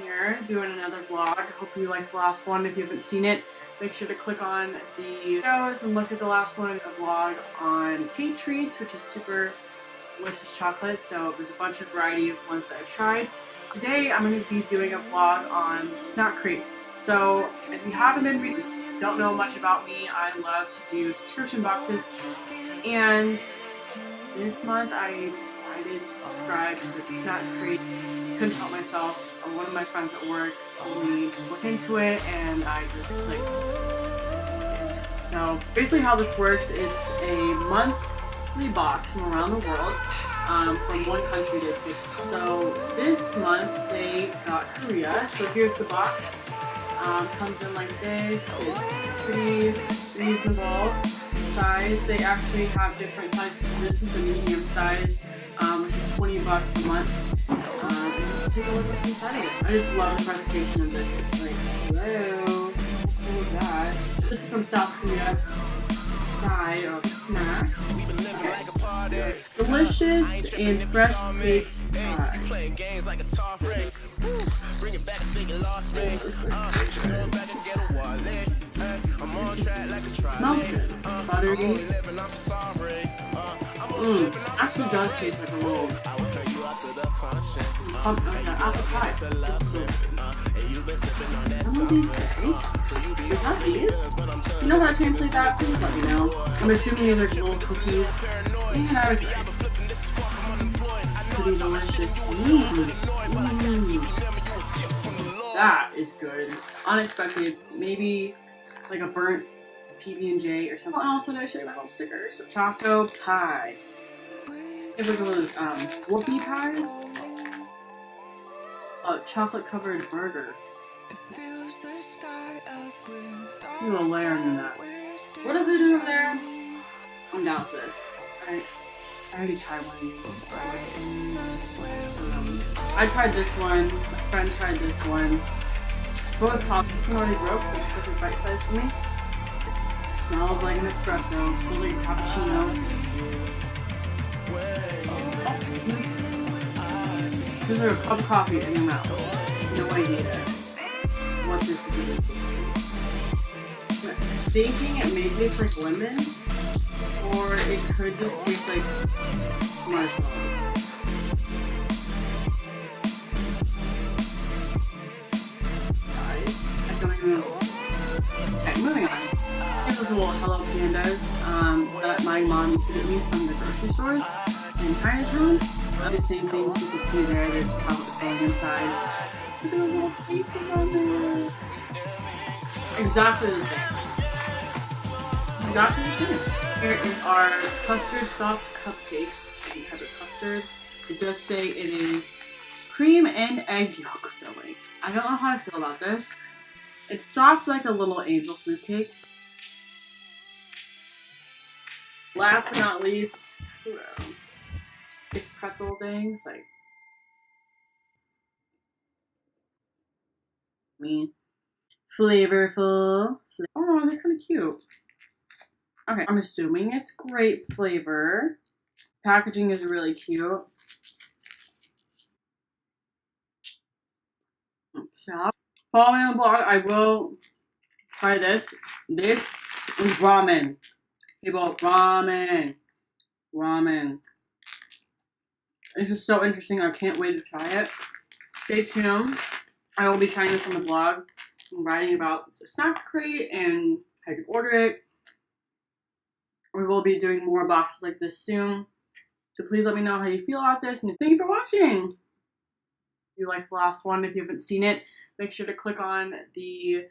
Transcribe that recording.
here doing another vlog. Hope you liked the last one. If you haven't seen it, make sure to click on the videos and look at the last one, a vlog on Kate Treats, which is super delicious chocolate. So there's a bunch of variety of ones that I've tried. Today I'm going to be doing a vlog on SnackCrate. So if you haven't been reading, don't know much about me, I love to do subscription boxes, and this month I decided to subscribe to SnackCrate. Couldn't help myself. One of my friends at work told me to look into it, and I just clicked. So basically how this works, it's a monthly box from around the world, from one country to pick. So this month they got Korea. So here's the box. Comes in like this. It's pretty reasonable size. They actually have different sizes. This is the medium size, which is $20 a month. Just take a look what's inside of it. I just love the presentation of this. It's like, hello, look at that. This is from South Korea. Side of snacks. Okay. Delicious and fresh baked pie. Smells good. Buttery. Actually does taste like a roll. Apple pie. It's so good. What do these say? Is that these? You know how to translate that? Please let me know. I'm assuming these are little cookies. And I was right. Pretty delicious. That is good. Unexpected. Maybe like a burnt PB&J or something. Also, did I show you my little stickers? So, Choco pie. It's like those whoopie pies. A chocolate covered burger. A little layer in that. What are they doing over there? I'm down with this. I already tried one of these. I tried this one. My friend tried this one. Both pops. This one already broke, so it's perfect bite size for me. It smells like an espresso. It smells like a cappuccino. These are a cup of coffee in your mouth. No idea what this is. Thinking it may taste like lemon, or it could just taste like marshmallows. Guys, I don't even know. Okay, moving on. Here's those little Hello Pandas that my mom used to get me from the grocery stores in Chinatown. The same things you can see there. There's chocolate filling inside. Look at the little faces on there. Exactly the same. Exactly the same. Here is our custard soft cupcakes. Any type of custard. It does say it is cream and egg yolk filling. I don't know how I feel about this. It's soft like a little angel food cake. Last but not least, stick pretzel things, like me. Flavorful. Oh, they're kind of cute. Okay, I'm assuming it's grape flavor. Packaging is really cute. So, follow me on the blog. I will try this. This is ramen. People, ramen. Ramen. This is so interesting. I can't wait to try it. Stay tuned. I will be trying this on the blog. I'm writing about the SnackCrate and how you can order it. We will be doing more boxes like this soon. So please let me know how you feel about this. And thank you for watching. If you liked the last one, if you haven't seen it, make sure to click on the